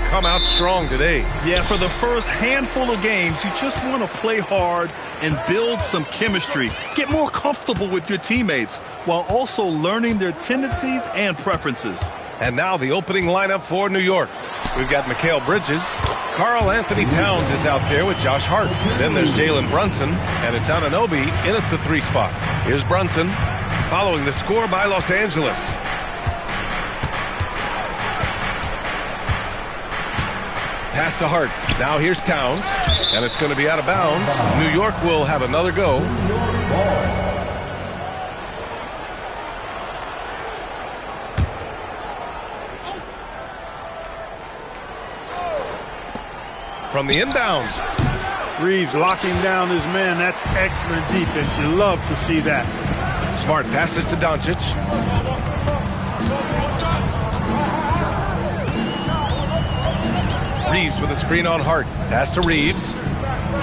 come out strong today. Yeah, for the first handful of games, you just want to play hard and build some chemistry. Get more comfortable with your teammates while also learning their tendencies and preferences. And now the opening lineup for New York. We've got Mikal Bridges. Karl Anthony Towns is out there with Josh Hart. Then there's Jalen Brunson, and it's Anunoby in at the 3 spot. Here's Brunson, following the score by Los Angeles. Pass to Hart. Now here's Towns, and it's going to be out of bounds. New York will have another go. From the inbound. Reeves locking down his man. That's excellent defense. You love to see that. Smart passes to Doncic. Reeves with a screen on Hart. Pass to Reeves.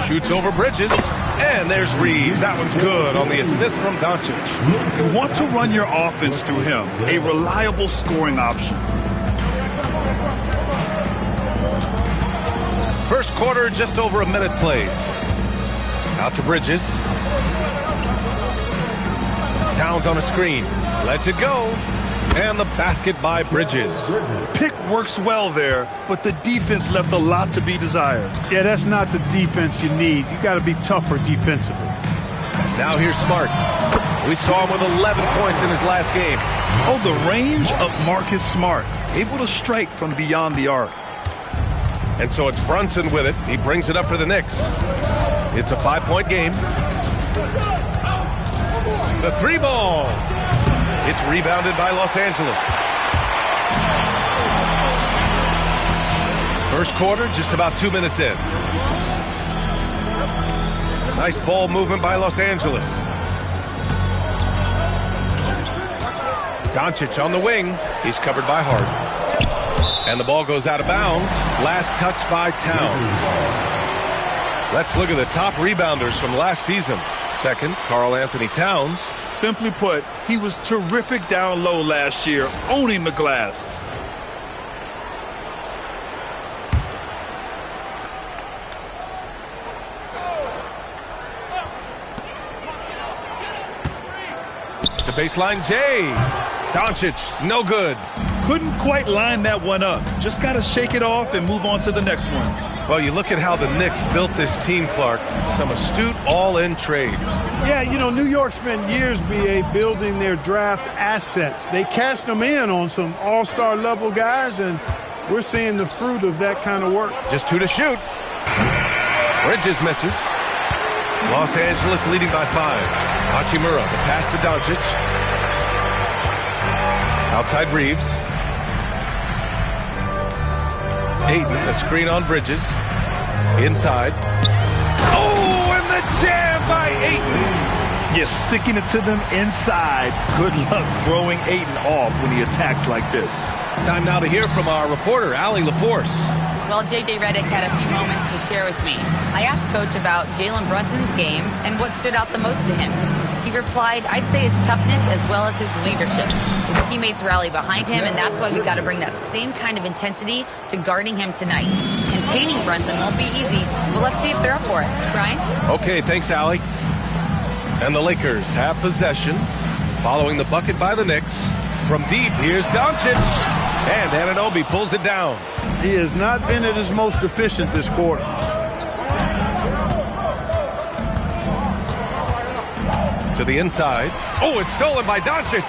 Shoots over Bridges. And there's Reeves. That one's good on the assist from Doncic. You want to run your offense through him. A reliable scoring option. First quarter, just over a minute played. Out to Bridges. Towns on a screen. Lets it go. And the basket by Bridges. Pick works well there, but the defense left a lot to be desired. Yeah, that's not the defense you need. You got to be tougher defensively. Now here's Smart. We saw him with 11 points in his last game. Oh, the range of Marcus Smart. Able to strike from beyond the arc. And so it's Brunson with it. He brings it up for the Knicks. It's a 5-point game. The 3 ball. It's rebounded by Los Angeles. First quarter, just about 2 minutes in. Nice ball movement by Los Angeles. Doncic on the wing. He's covered by Hart. And the ball goes out of bounds. Last touch by Towns. Let's look at the top rebounders from last season. Second, Karl Anthony Towns. Simply put, he was terrific down low last year, owning the glass. The baseline J. Doncic, no good. Couldn't quite line that one up. Just got to shake it off and move on to the next one. Well, you look at how the Knicks built this team, Clark. Some astute all-in trades. Yeah, you know, New York spent years, B.A., building their draft assets. They cashed them in on some all-star level guys, and we're seeing the fruit of that kind of work. Just 2 to shoot. Bridges misses. Los Angeles leading by 5. Hachimura, the pass to Doncic. Outside Reeves. Ayton, a screen on Bridges. Inside. Oh, and the jam by Ayton. Yeah, sticking it to them inside. Good luck throwing Ayton off when he attacks like this. Time now to hear from our reporter, Allie LaForce. Well, J.J. Redick had a few moments to share with me. I asked Coach about Jalen Brunson's game and what stood out the most to him. He replied, I'd say his toughness as well as his leadership. His teammates rally behind him, and that's why we've got to bring that same kind of intensity to guarding him tonight. Containing Brunson won't be easy, but let's see if they're up for it. Brian? Okay, thanks, Allie. And the Lakers have possession. Following the bucket by the Knicks. From deep, here's Doncic. And Anunoby pulls it down. He has not been at his most efficient this quarter. To the inside. Oh, it's stolen by Doncic.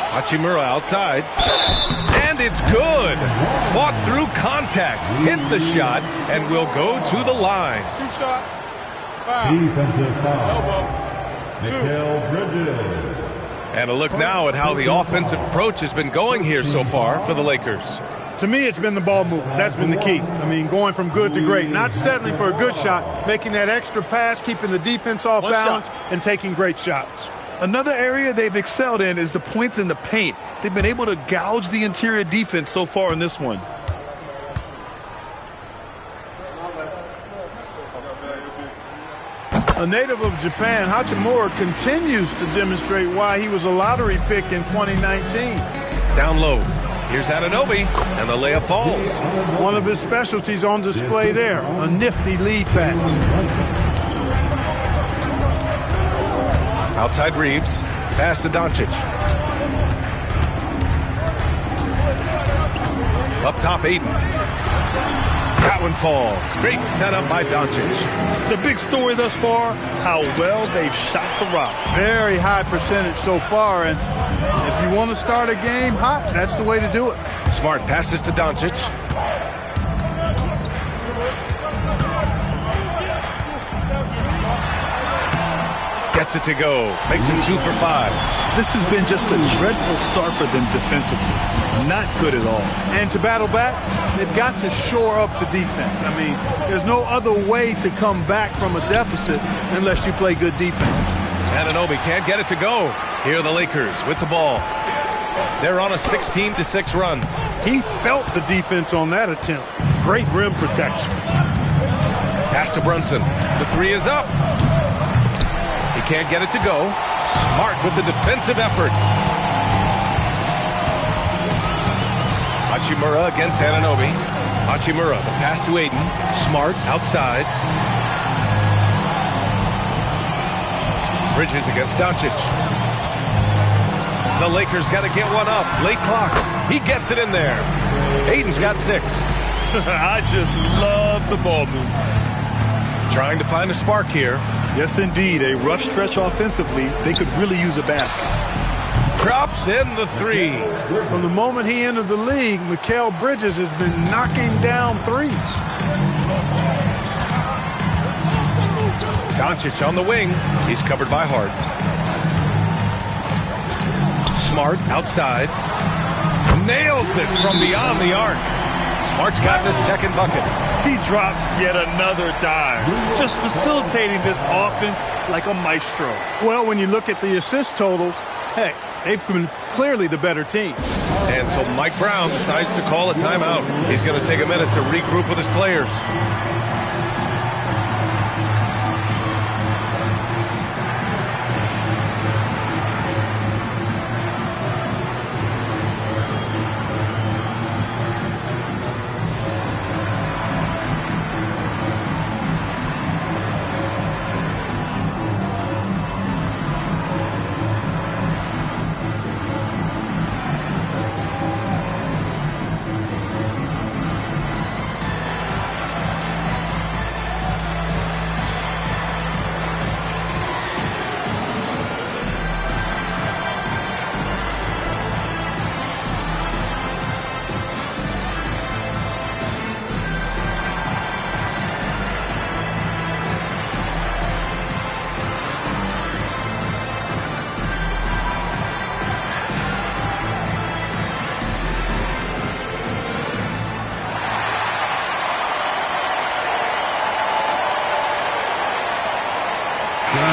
Hachimura outside. And it's good. Fought through contact. Hit the shot and will go to the line. 2 shots. Foul. Defensive foul. Elbow. Mikal Bridges. And a look now at how the offensive approach has been going here so far for the Lakers. To me, it's been the ball movement. That's been the key. I mean, going from good to great. Not settling for a good shot, making that extra pass, keeping the defense off balance, and taking great shots. Another area they've excelled in is the points in the paint. They've been able to gouge the interior defense so far in this one. A native of Japan, Hachimura continues to demonstrate why he was a lottery pick in 2019. Down low. Here's Anunoby, and the layup falls. One of his specialties on display there, a nifty lead pass. Outside Reeves, pass to Doncic. Up top, Aiden. That one falls. Great setup by Doncic. The big story thus far, how well they've shot the rock. Very high percentage so far, and if you want to start a game hot, that's the way to do it. Smart passes to Doncic. Gets it to go. Makes him 2 for 5. This has been just a dreadful start for them defensively. Not good at all. And to battle back, they've got to shore up the defense. I mean, there's no other way to come back from a deficit unless you play good defense. Anunoby can't get it to go. Here are the Lakers with the ball. They're on a 16-6 run. He felt the defense on that attempt. Great rim protection. Pass to Brunson. The three is up. He can't get it to go. Smart with the defensive effort. Hachimura against Anunoby. Hachimura, the pass to Aiden. Smart outside. Bridges against Doncic. The Lakers got to get one up. Late clock. He gets it in there. Aiden's got 6. I just love the ball movement. Trying to find a spark here. Yes, indeed. A rough stretch offensively. They could really use a basket. Drops in the 3. From the moment he entered the league, Mikal Bridges has been knocking down threes. Doncic on the wing. He's covered by Hart. Smart outside. Nails it from beyond the arc. Smart's got his second bucket. He drops yet another dime. Just facilitating this offense like a maestro. Well, when you look at the assist totals, heck, they've been clearly the better team. And so Mike Brown decides to call a timeout. He's going to take a minute to regroup with his players.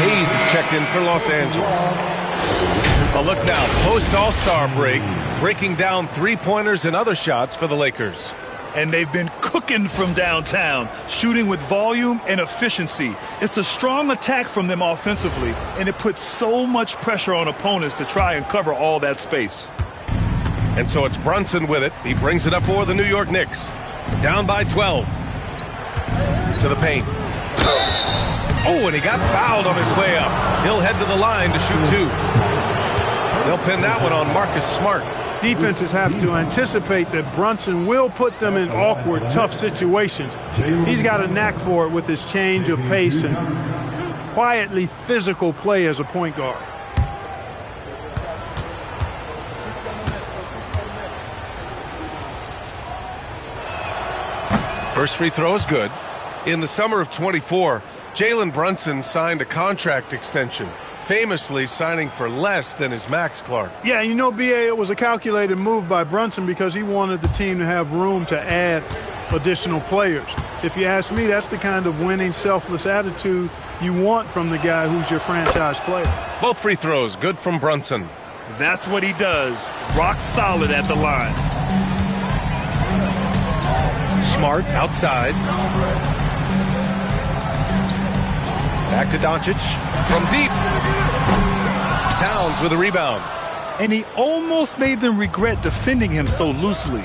Hayes is checked in for Los Angeles. A look now, post-All-Star break, breaking down three-pointers and other shots for the Lakers. And they've been cooking from downtown, shooting with volume and efficiency. It's a strong attack from them offensively, and it puts so much pressure on opponents to try and cover all that space. And so it's Brunson with it. He brings it up for the New York Knicks. Down by 12. To the paint. Oh, and he got fouled on his way up. He'll head to the line to shoot 2. They'll pin that one on Marcus Smart. Defenses have to anticipate that Brunson will put them in awkward, tough situations. He's got a knack for it with his change of pace and quietly physical play as a point guard. First free throw is good. In the summer of 24, Jalen Brunson signed a contract extension, famously signing for less than his max, Clark. Yeah, you know, B.A., it was a calculated move by Brunson because he wanted the team to have room to add additional players. If you ask me, that's the kind of winning, selfless attitude you want from the guy who's your franchise player. Both free throws good from Brunson. That's what he does. Rock solid at the line. Smart outside. Back to Doncic from deep. Towns with a rebound. and he almost made them regret defending him so loosely.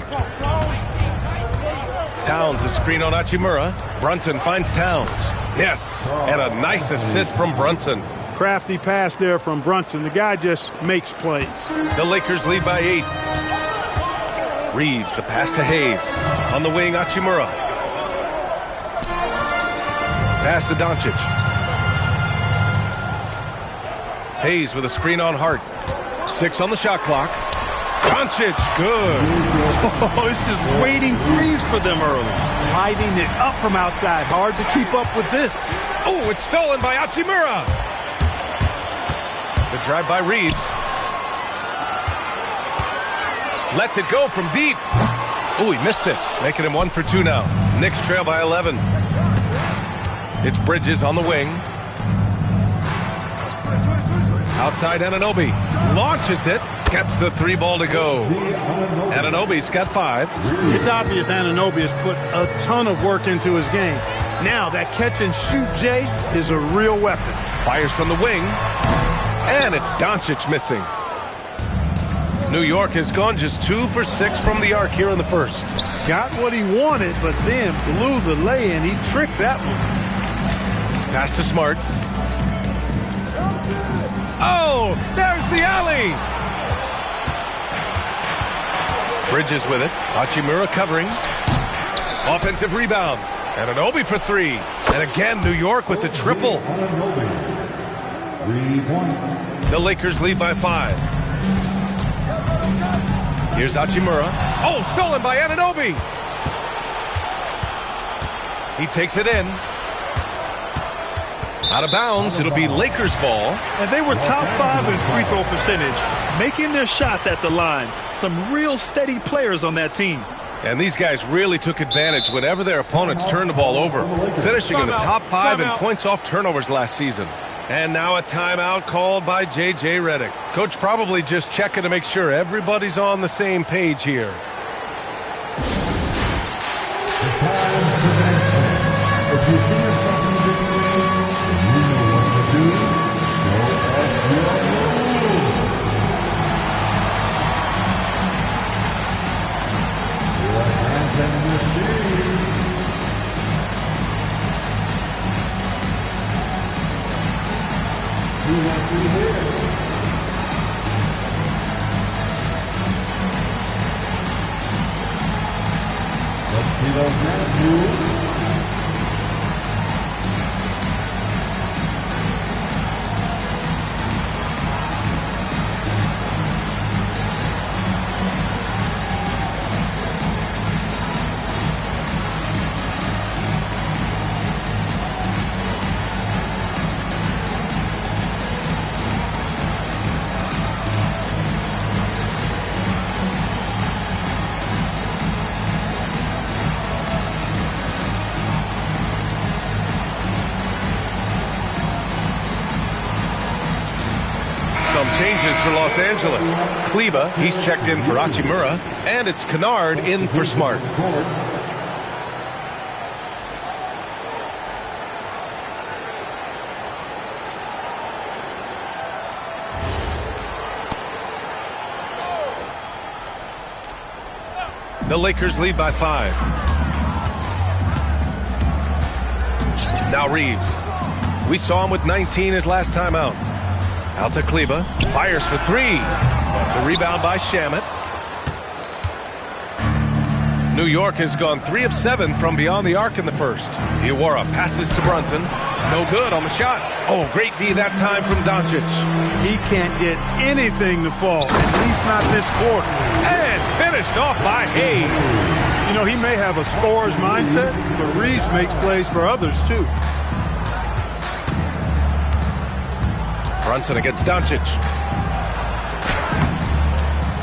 Towns a screen on Hachimura. Brunson finds Towns. Yes, and a nice assist from Brunson. Crafty pass there from Brunson. The guy just makes plays. The Lakers lead by 8. Reeves, the pass to Hayes. On the wing, Hachimura. Pass to Doncic. Hayes with a screen on Hart. 6 on the shot clock. Doncic, good. Oh, it's just waiting threes for them early. Hiding it up from outside. Hard to keep up with this. Oh, it's stolen by Hachimura. The drive by Reeves. Lets it go from deep. Oh, he missed it. Making him 1 for 2 now. Knicks trail by 11. It's Bridges on the wing. Outside Anunoby. Launches it. Gets the 3 ball to go. Anunoby's got 5. It's obvious Anunoby has put a ton of work into his game. Now that catch and shoot Jay is a real weapon. Fires from the wing. And it's Doncic missing. New York has gone just 2 for 6 from the arc here in the first. Got what he wanted, but then blew the lay-in. He tricked that one. Pass to Smart. Oh, there's the alley. Bridges with it. Hachimura covering. Offensive rebound. Anunoby for 3. And again, New York with the triple. 3 points. The Lakers lead by 5. Here's Hachimura. Oh, stolen by Anunoby. He takes it in. Out of bounds, it'll be Lakers ball. And they were top 5 in free throw percentage, making their shots at the line. Some real steady players on that team. And these guys really took advantage whenever their opponents turned the ball over, finishing in the top 5 in points off turnovers last season. And now a timeout called by J.J. Redick. Coach probably just checking to make sure everybody's on the same page here. If you see something this way, you know what to do. Show us your move. Your hands and your sleeves. Who wants to hear? Let's see those hands move. Changes for Los Angeles. Kleba, he's checked in for Hachimura, and it's Kunad in for Smart. The Lakers lead by 5. Now Reeves. We saw him with 19 his last time out. Out to Kleba. Fires for 3. The rebound by Shamet. New York has gone 3 of 7 from beyond the arc in the first. Iwara passes to Brunson. No good on the shot. Oh, great D that time from Doncic. He can't get anything to fall, at least not this quarter. And finished off by Hayes. You know, he may have a scorer's mindset, but Reeves makes plays for others, too. Brunson against Doncic.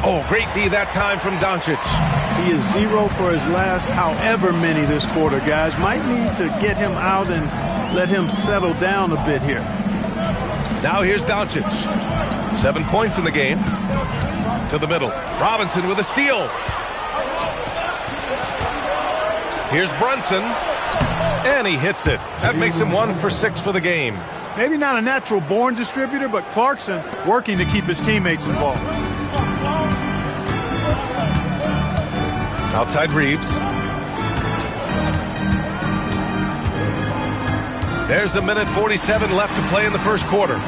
Oh, great D that time from Doncic. He is 0 for his last however many this quarter, guys. Might need to get him out and let him settle down a bit here. Now here's Doncic. 7 points in the game. To the middle. Robinson with a steal. Here's Brunson. And he hits it. That makes him 1 for 6 for the game. Maybe not a natural born distributor, but Clarkson working to keep his teammates involved. Outside Reeves. There's a minute 47 left to play in the first quarter.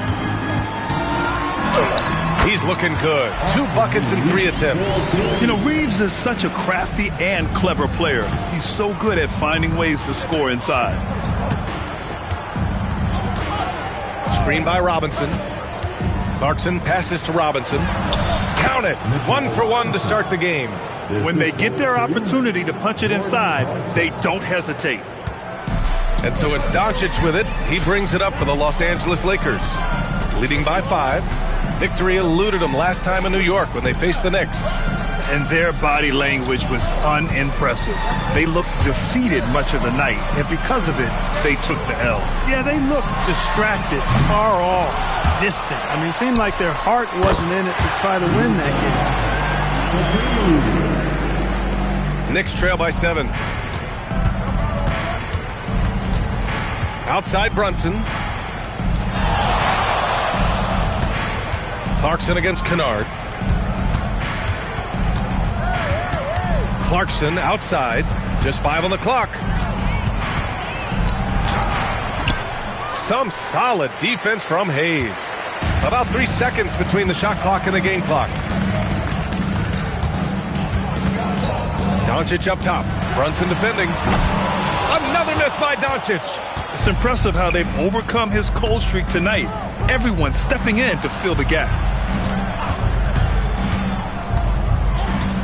He's looking good. 2 buckets in 3 attempts. You know, Reeves is such a crafty and clever player. He's so good at finding ways to score inside. Screen by Robinson. Clarkson passes to Robinson. Count it. 1 for 1 to start the game. When they get their opportunity to punch it inside, they don't hesitate. And so it's Doncic with it. He brings it up for the Los Angeles Lakers. Leading by 5. Victory eluded them last time in New York when they faced the Knicks. And their body language was unimpressive. They looked defeated much of the night, and because of it, they took the L. Yeah, they looked distracted, far off, distant. I mean, it seemed like their heart wasn't in it to try to win that game. Knicks trail by 7. Outside Brunson. Clarkson against Kunad. Clarkson outside. Just 5 on the clock. Some solid defense from Hayes. About 3 seconds between the shot clock and the game clock. Doncic up top. Brunson defending. Another miss by Doncic. It's impressive how they've overcome his cold streak tonight. Everyone stepping in to fill the gap.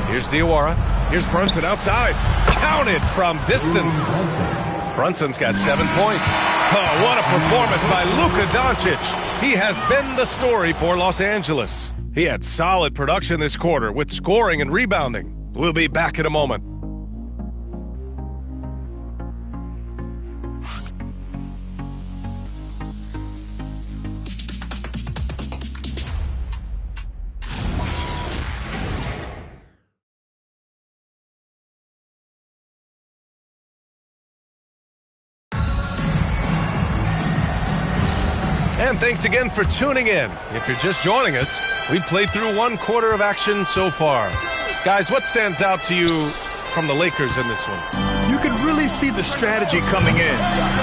Here's Diawara. Here's Brunson outside. Counted from distance. Brunson's got 7 points. Oh, what a performance by Luka Doncic. He has been the story for Los Angeles. He had solid production this quarter with scoring and rebounding. We'll be back in a moment. And thanks again for tuning in. If you're just joining us, we've played through 1 quarter of action so far. Guys, what stands out to you from the Lakers in this one? You can really see the strategy coming in.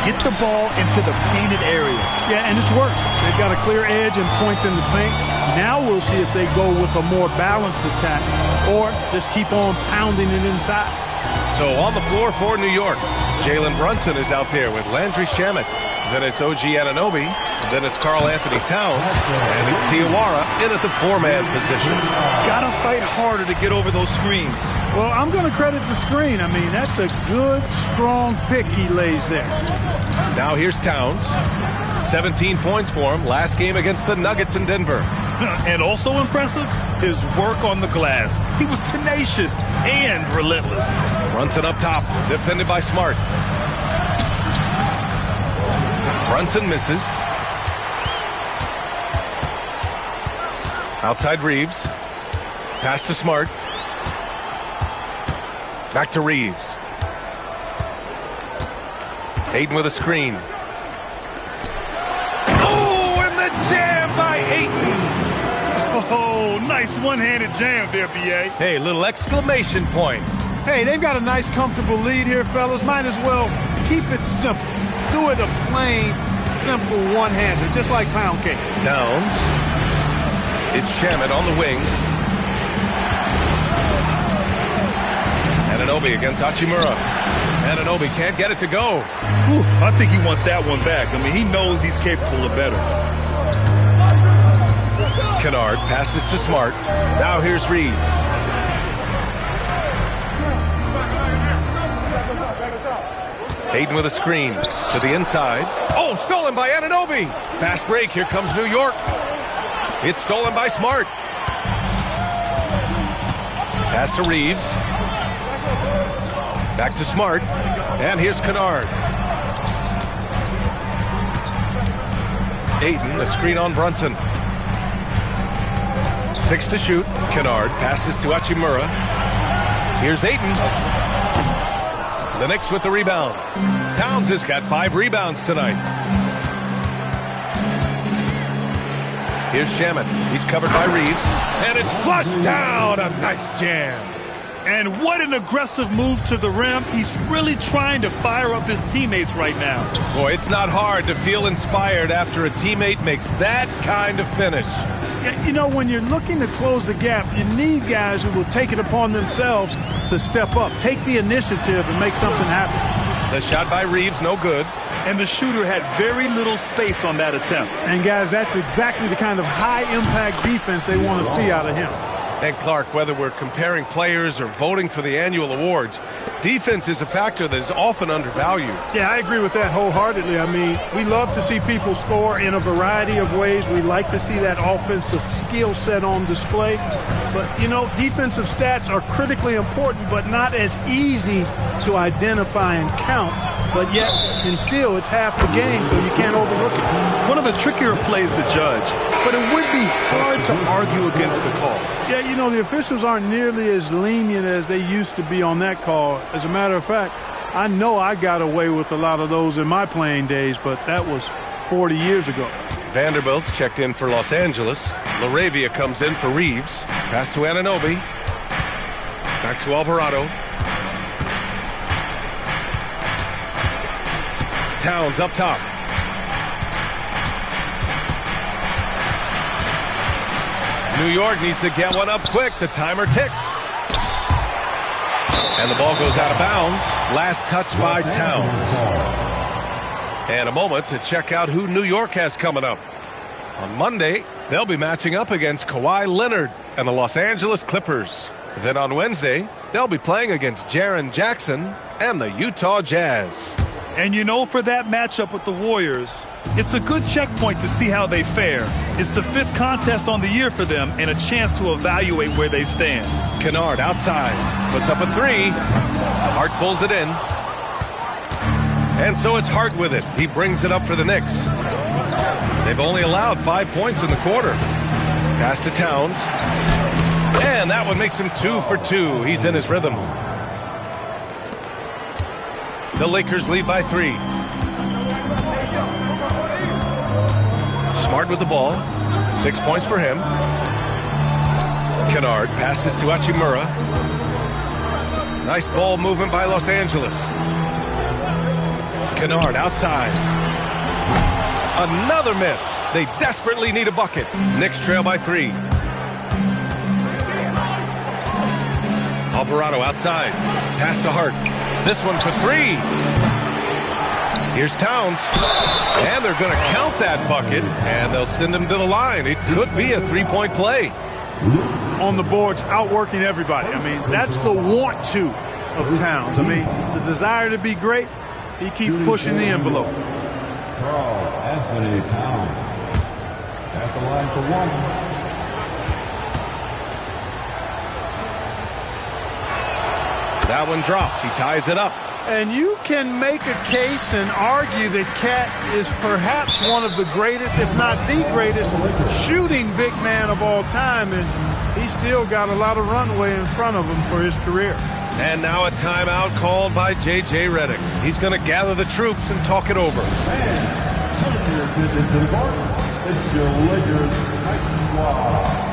Get the ball into the painted area. Yeah, and it's worked. They've got a clear edge and points in the paint. Now we'll see if they go with a more balanced attack or just keep on pounding it inside. So on the floor for New York, Jalen Brunson is out there with Landry Shamet. Then it's OG Anunoby. Then it's Karl Anthony Towns. And it's Diawara in at the 4-man position. Gotta fight harder to get over those screens. Well, I'm going to credit the screen. I mean, that's a good, strong pick he lays there. Now here's Towns. 17 points for him last game against the Nuggets in Denver. And also impressive, his work on the glass. He was tenacious and relentless. Brunson up top, defended by Smart. Brunson misses. Outside Reeves. Pass to Smart. Back to Reeves. Ayton with a screen. Oh, and the jam by Ayton. Oh, nice one-handed jam there, B.A. Hey, little exclamation point. Hey, they've got a nice, comfortable lead here, fellas. Might as well keep it simple. Do it a plain, simple one-hander, just like pound cake. Towns. It's Shamet on the wing. Anunoby against Hachimura. Anunoby can't get it to go. Whew, I think he wants that one back. I mean, he knows he's capable of better. Kunad passes to Smart. Now here's Reeves. Ayton with a screen to the inside. Oh, stolen by Anunoby. Fast break. Here comes New York. It's stolen by Smart. Pass to Reeves. Back to Smart. And here's Kunad. Ayton, a screen on Brunson. 6 to shoot. Kunad passes to Hachimura. Here's Ayton. The Knicks with the rebound. Towns has got 5 rebounds tonight. Here's Shamet. He's covered by Reeves. And it's flushed down. A nice jam. And what an aggressive move to the rim. He's really trying to fire up his teammates right now. Boy, it's not hard to feel inspired after a teammate makes that kind of finish. Yeah, you know, when you're looking to close the gap, you need guys who will take it upon themselves to step up, take the initiative, and make something happen. The shot by Reeves, no good. And the shooter had very little space on that attempt. And, guys, that's exactly the kind of high-impact defense they want to see out of him. And, Clark, whether we're comparing players or voting for the annual awards, defense is a factor that is often undervalued. Yeah, I agree with that wholeheartedly. I mean, we love to see people score in a variety of ways. We like to see that offensive skill set on display. But, you know, defensive stats are critically important, but not as easy to identify and count. But yet, and still, it's half the game, so you can't overlook it. One of the trickier plays to judge, but it would be hard to argue against the call. Yeah, you know, the officials aren't nearly as lenient as they used to be on that call. As a matter of fact, I know I got away with a lot of those in my playing days, but that was 40 years ago. Vanderbilt's checked in for Los Angeles. LaRavia comes in for Reeves. Pass to Anunoby. Back to Alvarado. Towns up top. New York needs to get one up quick. The timer ticks. And the ball goes out of bounds. Last touch by Towns. And a moment to check out who New York has coming up. On Monday, they'll be matching up against Kawhi Leonard and the Los Angeles Clippers. Then on Wednesday, they'll be playing against Jaren Jackson and the Utah Jazz. And you know, for that matchup with the Warriors, it's a good checkpoint to see how they fare. It's the fifth contest on the year for them and a chance to evaluate where they stand. Kunad outside, puts up a three. Hart pulls it in. And so it's Hart with it. He brings it up for the Knicks. They've only allowed 5 points in the quarter. Pass to Towns. And that one makes him 2 for 2. He's in his rhythm. The Lakers lead by 3. Smart with the ball. 6 points for him. Kennard passes to Hachimura. Nice ball movement by Los Angeles. Kennard outside. Another miss. They desperately need a bucket. Knicks trail by 3. Alvarado outside. Pass to Hart. This one for 3. Here's Towns. And they're going to count that bucket, and they'll send him to the line. It could be a three-point play. On the boards, outworking everybody. I mean, that's the want to of Towns. I mean, the desire to be great, he keeps pushing the envelope. Anthony Towns at the line for 1. That one drops. He ties it up. And you can make a case and argue that Cat is perhaps one of the greatest, if not the greatest, shooting big man of all time. And he's still got a lot of runway in front of him for his career. And now a timeout called by J.J. Redick. He's going to gather the troops and talk it over. It's your Lakers Night Squad.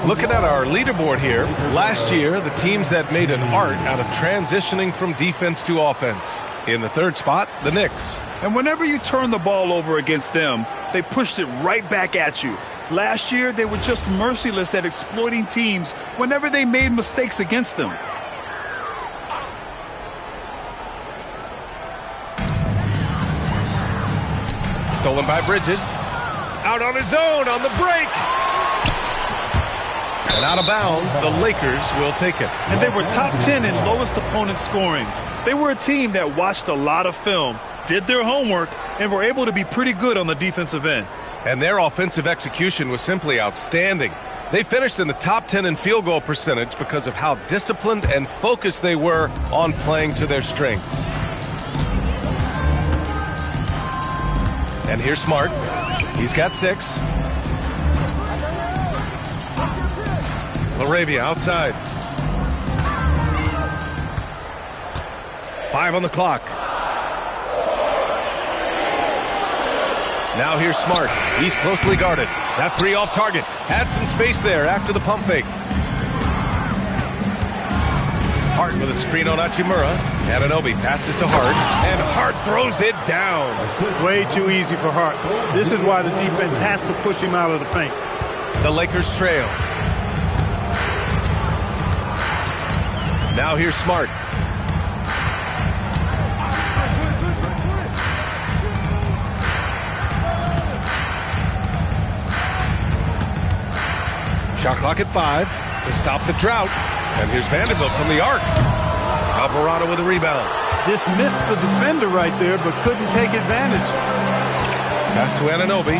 Looking at our leaderboard here, last year, the teams that made an art out of transitioning from defense to offense. In the third spot, the Knicks. And whenever you turn the ball over against them, they pushed it right back at you. Last year, they were just merciless at exploiting teams whenever they made mistakes against them. Stolen by Bridges. Out on his own on the break. And out of bounds, the Lakers will take it. And they were top 10 in lowest opponent scoring. They were a team that watched a lot of film, did their homework, and were able to be pretty good on the defensive end. And their offensive execution was simply outstanding. They finished in the top 10 in field goal percentage because of how disciplined and focused they were on playing to their strengths. And here's Smart. He's got 6. Laravia outside. 5 on the clock. Now here's Smart. He's closely guarded. That 3 off target. Had some space there after the pump fake. Hart with a screen on Hachimura. Anunoby passes to Hart. And Hart throws it down. Way too easy for Hart. This is why the defense has to push him out of the paint. The Lakers trail. Now here's Smart. Shot clock at 5 to stop the drought. And here's Vanderbilt from the arc. Alvarado with a rebound. Dismissed the defender right there, but couldn't take advantage. Pass to Anunoby.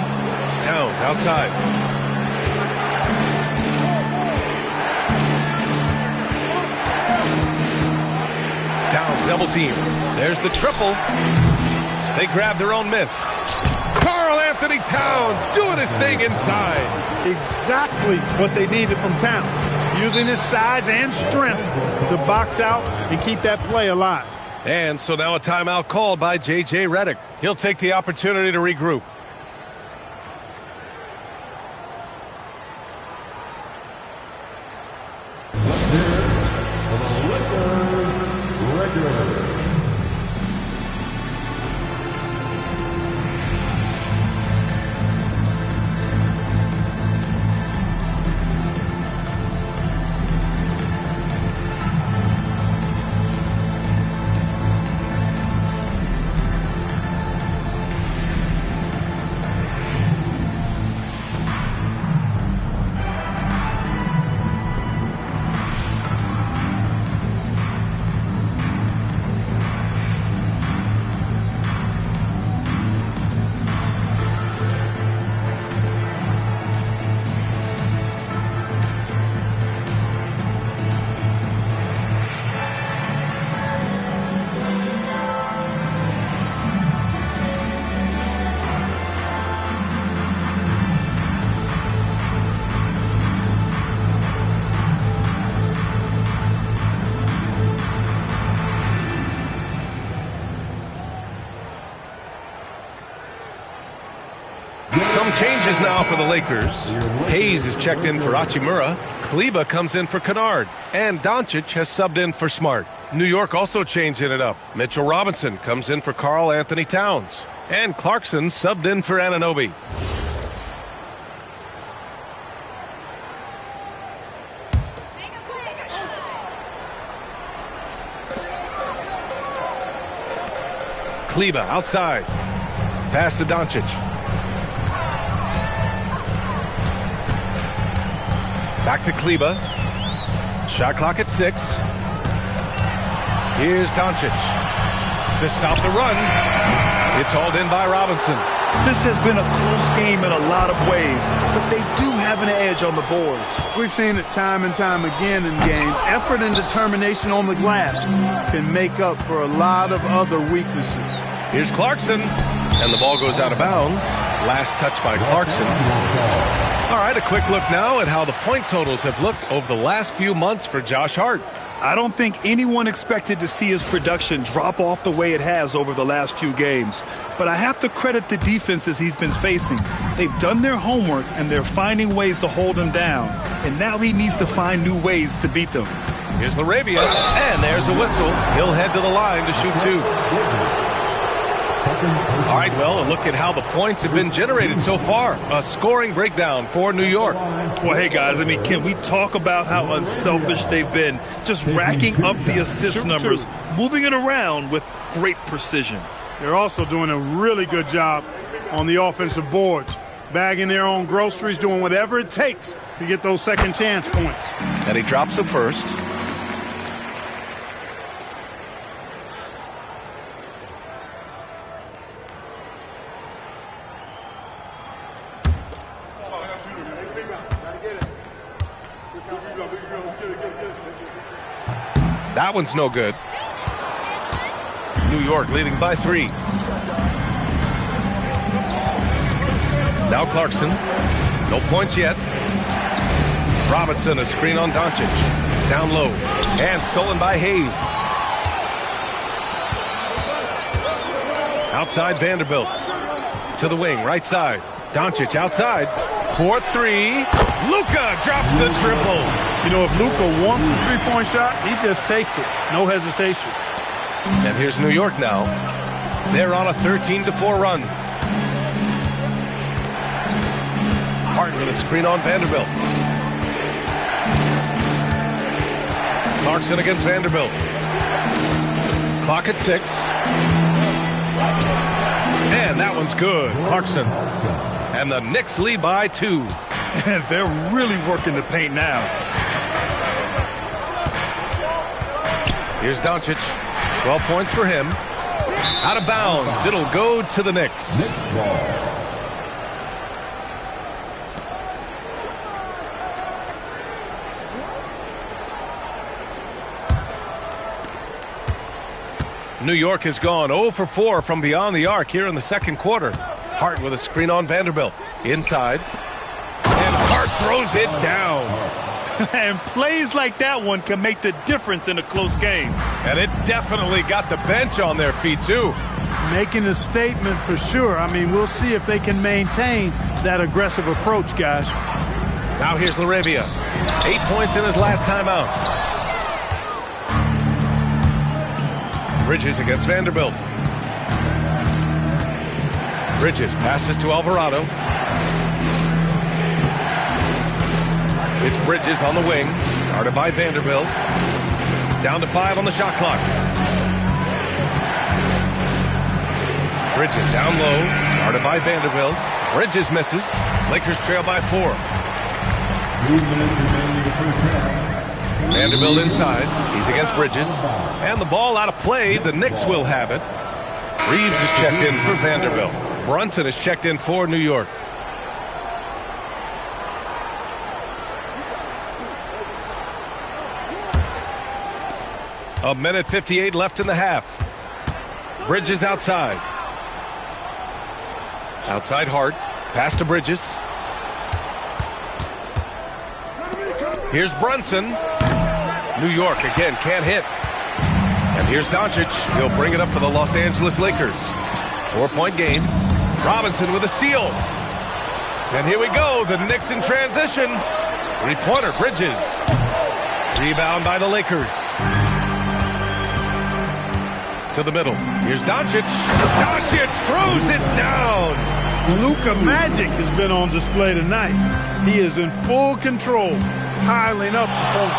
Towns outside. Towns double team. There's the triple. They grab their own miss. Karl Anthony Towns doing his thing inside. Exactly what they needed from Towns. Using his size and strength to box out and keep that play alive. And so now a timeout called by J.J. Redick. He'll take the opportunity to regroup. Changes now for the Lakers. Hayes is checked in for Hachimura. Kleba comes in for Kunad. And Doncic has subbed in for Smart. New York also changing it up. Mitchell Robinson comes in for Karl Anthony Towns. And Clarkson subbed in for Anunoby. Kleba outside. Pass to Doncic. Back to Kleba. Shot clock at 6. Here's Doncic. To stop the run. It's hauled in by Robinson. This has been a close game in a lot of ways, but they do have an edge on the boards. We've seen it time and time again in games. Effort and determination on the glass can make up for a lot of other weaknesses. Here's Clarkson. And the ball goes out of bounds. Last touch by Clarkson. All right, a quick look now at how the point totals have looked over the last few months for Josh Hart. I don't think anyone expected to see his production drop off the way it has over the last few games. But I have to credit the defenses he's been facing. They've done their homework, and they're finding ways to hold him down. And now he needs to find new ways to beat them. Here's Laravia, and there's a whistle. He'll head to the line to shoot 2. All right, well, a look at how the points have been generated so far. A scoring breakdown for New York. Well, hey, guys, I mean, can we talk about how unselfish they've been? Just racking up the assist numbers, moving it around with great precision. They're also doing a really good job on the offensive boards, bagging their own groceries, doing whatever it takes to get those second chance points. And he drops the first. That one's no good. New York leading by 3. Now Clarkson. No points yet. Robinson, a screen on Doncic. Down low. And stolen by Hayes. Outside Vanderbilt. To the wing, right side. Doncic outside. 4-3. Luka drops the triple. You know, if Luka wants the three-point shot, he just takes it. No hesitation. And here's New York now. They're on a 13-4 run. Hart with a screen on Vanderbilt. Clarkson against Vanderbilt. Clock at 6. And that one's good. Clarkson. And the Knicks lead by 2. And they're really working the paint now. Here's Doncic. 12 points for him. Out of bounds. It'll go to the Knicks. New York has gone 0 for 4 from beyond the arc here in the second quarter. Hart with a screen on Vanderbilt. Inside. And Hart throws it down. And plays like that one can make the difference in a close game. And it definitely got the bench on their feet, too. Making a statement for sure. I mean, we'll see if they can maintain that aggressive approach, guys. Now here's Laravia. 8 points in his last timeout. Bridges against Vanderbilt. Bridges passes to Alvarado. It's Bridges on the wing. Guarded by Vanderbilt. Down to 5 on the shot clock. Bridges down low. Guarded by Vanderbilt. Bridges misses. Lakers trail by 4. 3 minutes remaining in the first half. Vanderbilt inside. He's against Bridges. And the ball out of play. The Knicks will have it. Reeves is checked in for Vanderbilt. Brunson is checked in for New York. A minute 58 left in the half. Bridges outside. Outside Hart. Pass to Bridges. Here's Brunson. New York again can't hit. And here's Doncic. He'll bring it up for the Los Angeles Lakers. 4-point game. Robinson with a steal. And here we go. The Knicks in transition. 3-pointer Bridges. Rebound by the Lakers. To the middle. Here's Doncic. Doncic throws it down. Luka Magic has been on display tonight. He is in full control, piling up the points.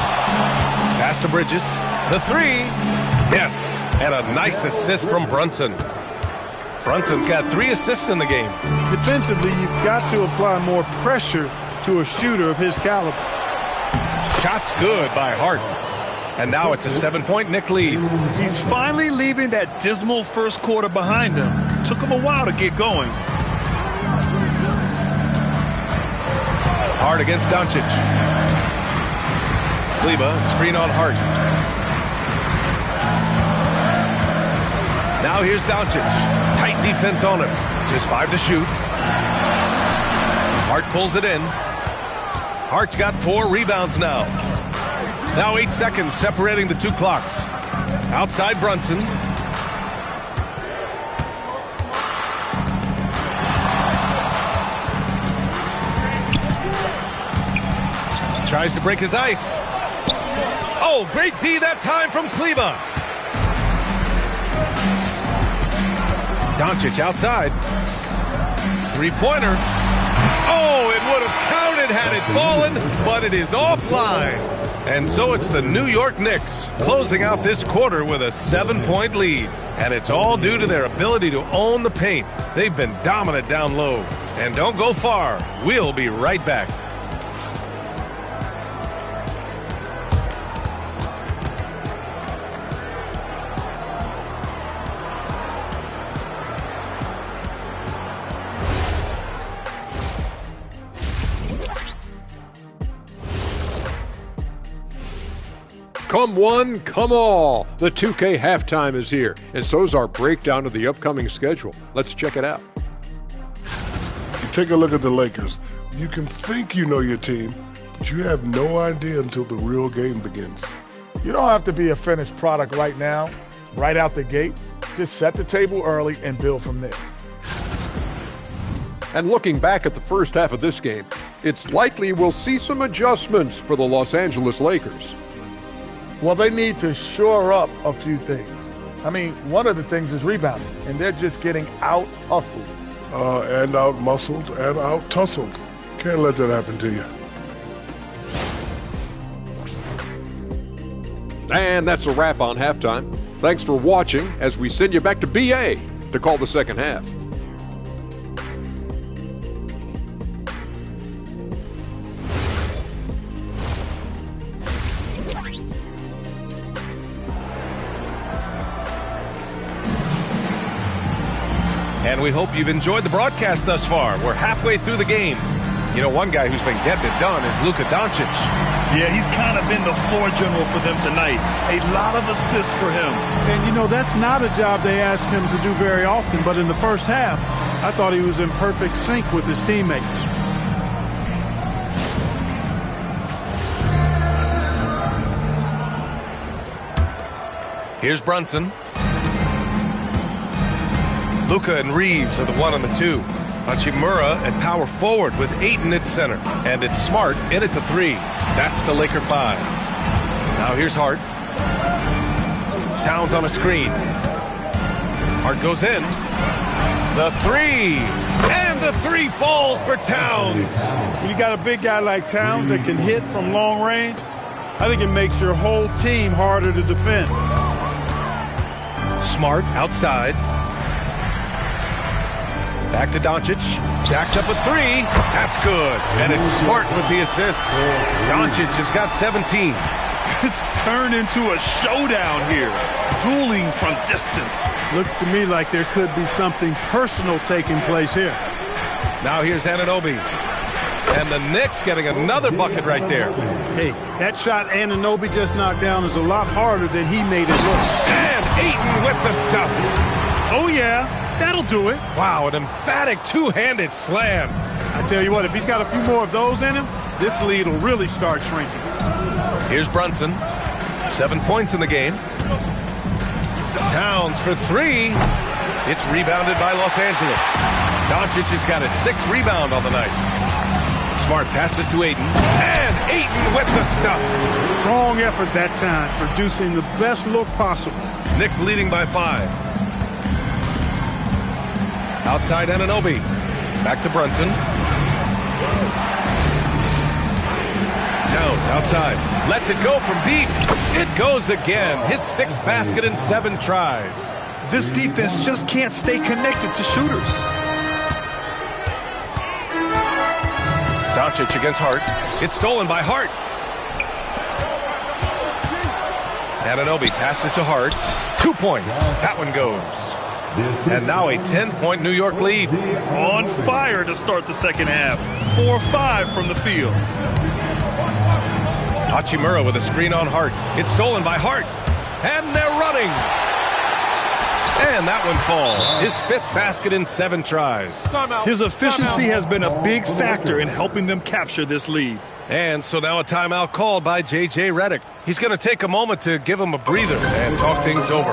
Pass to Bridges. The 3. Yes. And a nice assist from Brunson. Brunson's got 3 assists in the game. Defensively, you've got to apply more pressure to a shooter of his caliber. Shots good by Hart. And now it's a 7-point Knick lead. He's finally leaving that dismal first quarter behind him. Took him a while to get going. Hart against Doncic. Kleba, screen on Hart. Now here's Doncic. Tight defense on him. Just 5 to shoot. Hart pulls it in. Hart's got 4 rebounds now. Now 8 seconds separating the 2 clocks. Outside Brunson. Tries to break his ice. Oh, great D that time from Kleba. Doncic outside. Three-pointer. Oh, it would have counted had it fallen, but it is offline. And so it's the New York Knicks closing out this quarter with a 7-point lead. And it's all due to their ability to own the paint. They've been dominant down low. And don't go far. We'll be right back. Come one, come all. The 2K halftime is here, and so's our breakdown of the upcoming schedule. Let's check it out. You take a look at the Lakers. You can think you know your team, but you have no idea until the real game begins. You don't have to be a finished product right now, right out the gate. Just set the table early and build from there. And looking back at the first half of this game, it's likely we'll see some adjustments for the Los Angeles Lakers. Well, they need to shore up a few things. I mean, one of the things is rebounding, and they're just getting out-hustled. And out-muscled and out-tussled. Can't let that happen to you. And that's a wrap on halftime. Thanks for watching as we send you back to BA to call the second half. And we hope you've enjoyed the broadcast thus far. We're halfway through the game. You know, one guy who's been getting it done is Luka Doncic. Yeah, he's kind of been the floor general for them tonight. A lot of assists for him. And, you know, that's not a job they ask him to do very often. But in the first half, I thought he was in perfect sync with his teammates. Here's Brunson. Luka and Reeves are the 1 and the 2. Hachimura at power forward with Ayton at center. And it's Smart in at the 3. That's the Laker 5. Now here's Hart. Towns on a screen. Hart goes in. The 3. And the 3 falls for Towns. When you got a big guy like Towns that can hit from long range, I think it makes your whole team harder to defend. Smart outside. Back to Doncic. Jacks up a 3. That's good. And it's Smart with the assist. Doncic has got 17. It's turned into a showdown here. Dueling from distance. Looks to me like there could be something personal taking place here. Now here's Anunoby. And the Knicks getting another bucket right there. Hey, that shot Anunoby just knocked down is a lot harder than he made it look. And Ayton with the stuff. Oh, yeah. That'll do it. Wow, an emphatic two-handed slam. I tell you what, if he's got a few more of those in him, this lead will really start shrinking. Here's Brunson. 7 points in the game. Towns for 3. It's rebounded by Los Angeles. Doncic has got his 6th rebound on the night. Smart passes to Ayton. And Ayton with the stuff. Strong effort that time, producing the best look possible. Knicks leading by 5. Outside Anunoby. Back to Brunson. Towns outside. Lets it go from deep. It goes again. His 6th basket in 7 tries. This defense just can't stay connected to shooters. Doncic against Hart. It's stolen by Hart. Anunoby passes to Hart. 2 points. That one goes. And now a 10-point New York lead. On fire to start the second half. 4-5 from the field. Hachimura with a screen on Hart. It's stolen by Hart. And they're running. And that one falls. His 5th basket in 7 tries. His efficiency has been a big factor in helping them capture this lead. And so now a timeout called by J.J. Redick. He's going to take a moment to give him a breather and talk things over.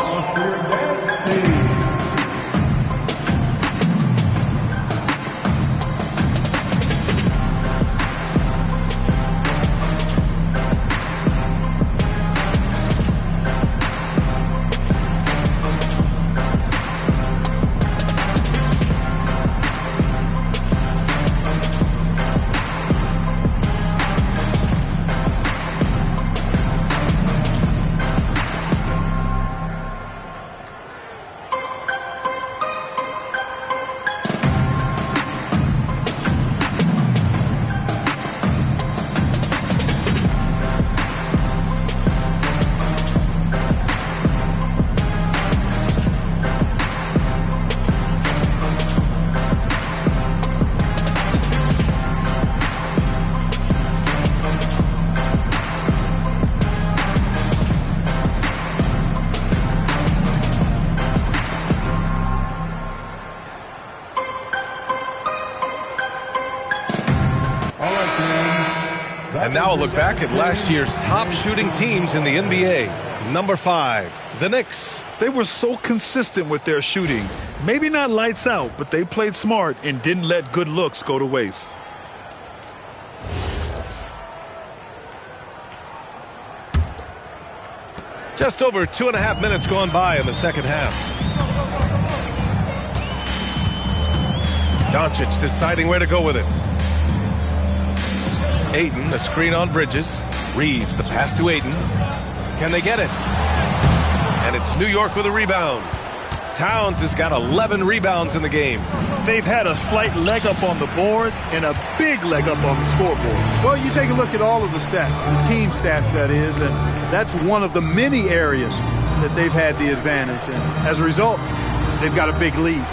And now a look back at last year's top shooting teams in the NBA. Number 5, the Knicks. They were so consistent with their shooting. Maybe not lights out, but they played smart and didn't let good looks go to waste. Just over 2.5 minutes gone by in the second half. Doncic deciding where to go with it. Ayton, a screen on Bridges. Reeves, the pass to Ayton. Can they get it? And it's New York with a rebound. Towns has got 11 rebounds in the game. They've had a slight leg up on the boards and a big leg up on the scoreboard. Well, you take a look at all of the stats, the team stats that is, and that's one of the many areas that they've had the advantage. And as a result, they've got a big lead.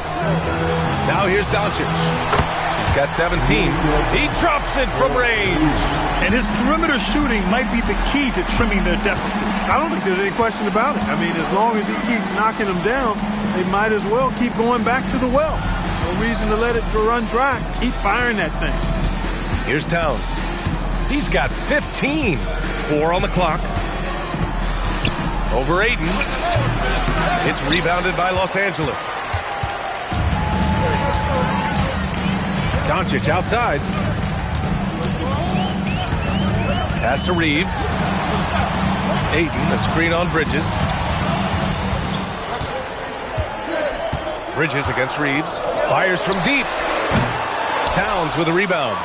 Now here's Doncic. He's got 17. He drops it from range. And his perimeter shooting might be the key to trimming their deficit. I don't think there's any question about it. I mean, as long as he keeps knocking them down, they might as well keep going back to the well. No reason to let it run dry. Keep firing that thing. Here's Towns. He's got 15. 4 on the clock. Over Ayton. It's rebounded by Los Angeles. Doncic outside. Pass to Reeves. Ayton, a screen on Bridges. Bridges against Reeves. Fires from deep. Towns with a rebound.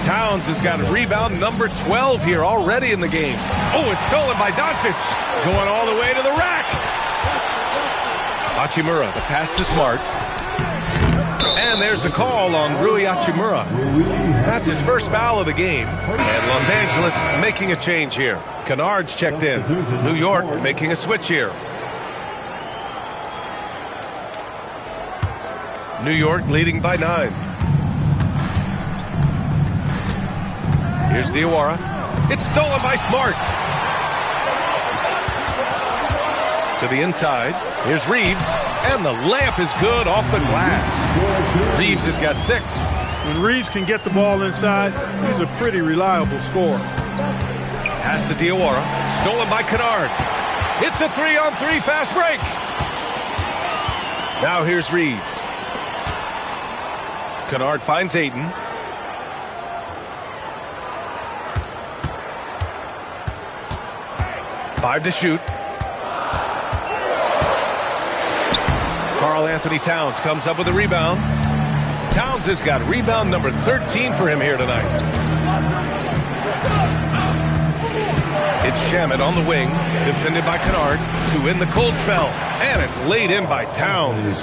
Towns has got rebound number 12 here already in the game. Oh, it's stolen by Doncic. Going all the way to the rack. Hachimura, the pass to Smart. And there's the call on Rui Hachimura. That's his first foul of the game. And Los Angeles making a change here. Kunad's checked in. New York making a switch here. New York leading by 9. Here's Diawara. It's stolen by Smart. To the inside. Here's Reeves. And the layup is good off the glass. Reeves has got 6. When Reeves can get the ball inside, he's a pretty reliable scorer. Pass to Diawara. Stolen by Kunad. It's a 3-on-3 fast break. Now here's Reeves. Kunad finds Ayton. Five to shoot. Karl-Anthony Towns comes up with a rebound. Towns has got rebound number 13 for him here tonight. It's Shamet on the wing, defended by Kunad to win the cold spell. And it's laid in by Towns.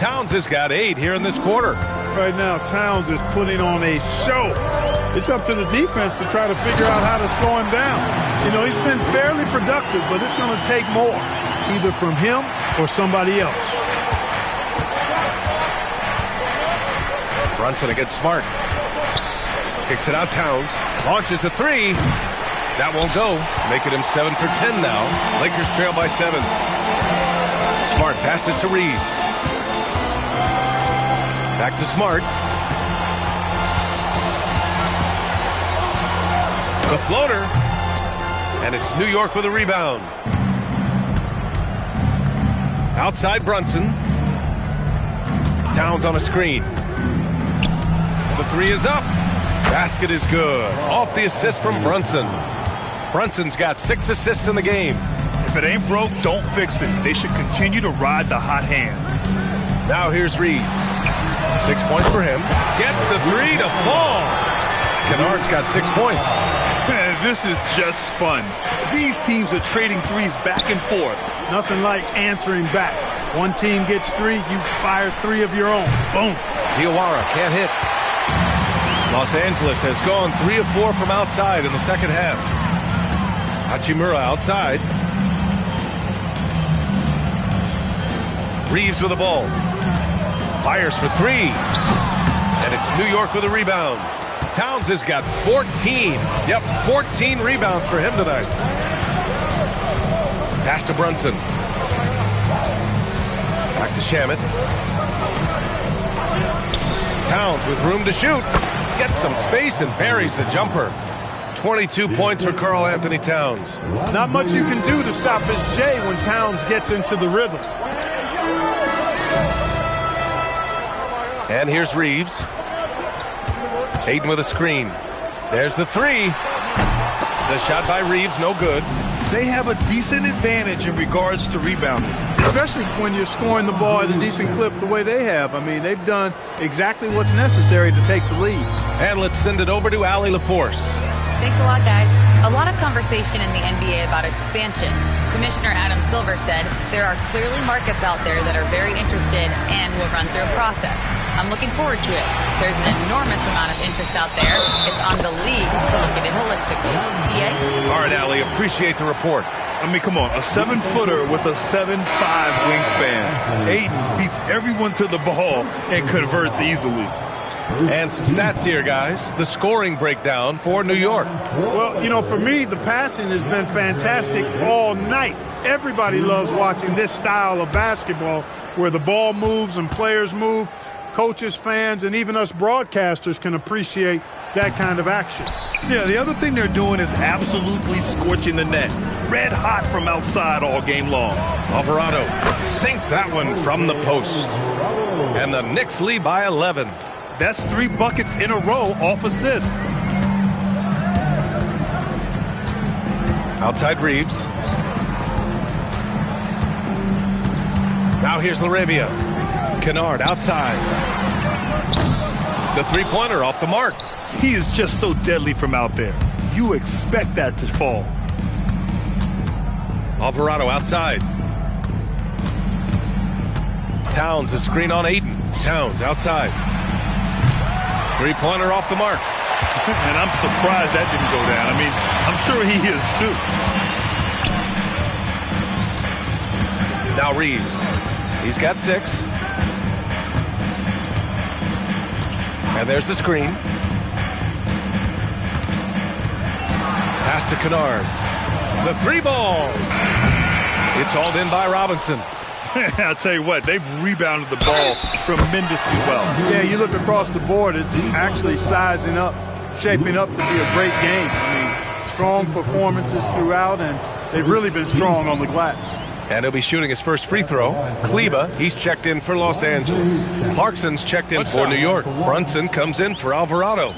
Towns has got 8 here in this quarter. Right now, Towns is putting on a show. It's up to the defense to try to figure out how to slow him down. You know, he's been fairly productive, but it's going to take more, either from him or somebody else. Brunson against Smart. Kicks it out, Towns. Launches a 3. That won't go. Making him 7 for 10 now. Lakers trail by 7. Smart passes to Reeves. Back to Smart. The floater. And it's New York with a rebound. Outside Brunson. Towns on a screen. The 3 is up. Basket is good. Off the assist from Brunson. Brunson's got 6 assists in the game. If it ain't broke, don't fix it. They should continue to ride the hot hand. Now here's Reeves. 6 points for him. Gets the 3 to fall. Kennard's got 6 points. This is just fun. These teams are trading threes back and forth. Nothing like answering back. One team gets 3, you fire 3 of your own. Boom. Diawara can't hit. Los Angeles has gone 3 of 4 from outside in the second half. Hachimura outside. Reeves with the ball. Fires for 3. And it's New York with a rebound. Towns has got 14. Yep, 14 rebounds for him tonight. Pass to Brunson. Back to Shamet. Towns with room to shoot. Gets some space and buries the jumper. 22 points for Karl Anthony Towns. Not much you can do to stop his J when Towns gets into the rhythm. And here's Reeves. Hayden with a screen. There's the three. The shot by Reeves, no good. They have a decent advantage in regards to rebounding. Especially when you're scoring the ball at a decent clip the way they have. I mean, they've done exactly what's necessary to take the lead. And let's send it over to Allie LaForce. Thanks a lot, guys. A lot of conversation in the NBA about expansion. Commissioner Adam Silver said there are clearly markets out there that are very interested and will run through a process. I'm looking forward to it. There's an enormous amount of interest out there. It's on the league to look at it holistically. EA? All right, Allie, appreciate the report. I mean, come on, a 7-footer with a 7'5" wingspan. Hayden beats everyone to the ball and converts easily. And some stats here, guys. The scoring breakdown for New York. Well, you know, for me, the passing has been fantastic all night. Everybody loves watching this style of basketball where the ball moves and players move. Coaches, fans, and even us broadcasters can appreciate that kind of action. Yeah, the other thing they're doing is absolutely scorching the net. Red hot from outside all game long. Alvarado sinks that one from the post. And the Knicks lead by 11. That's 3 buckets in a row off assist. Outside Reeves. Now here's Laravia. Kunad outside. The three-pointer off the mark. He is just so deadly from out there. You expect that to fall. Alvarado outside. Towns, a screen on Ayton. Towns outside. Three-pointer off the mark. And I'm surprised that didn't go down. I mean, I'm sure he is too. Now Reeves. He's got 6. And there's the screen. Pass to Kunad. The 3-ball. It's hauled in by Robinson. I'll tell you what, they've rebounded the ball tremendously well. Yeah, you look across the board, it's actually sizing up, shaping up to be a great game. I mean, strong performances throughout, and they've really been strong on the glass. And he'll be shooting his first free throw. Kleba, he's checked in for Los Angeles. Clarkson's checked in for New York. Brunson comes in for Alvarado.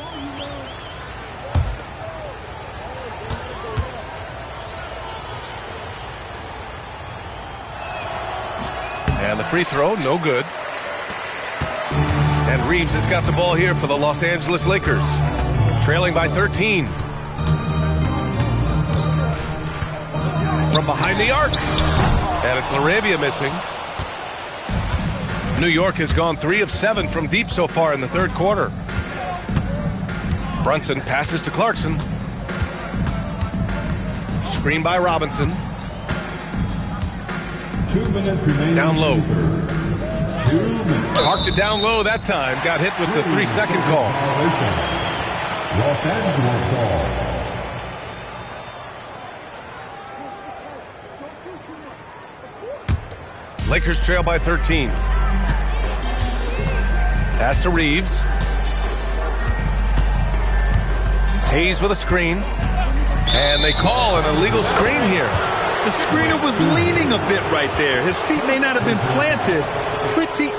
And the free throw, no good. And Reeves has got the ball here for the Los Angeles Lakers. Trailing by 13. From behind the arc. And it's Laravia missing. New York has gone 3 of 7 from deep so far in the third quarter. Brunson passes to Clarkson. Screen by Robinson. 2 minutes remaining. Down low. 2 minutes. Parked it down low that time. Got hit with the 3-second call. Los Angeles ball. Lakers trail by 13. Pass to Reeves. Hayes with a screen. And they call an illegal screen here. The screener was leaning a bit right there. His feet may not have been planted pretty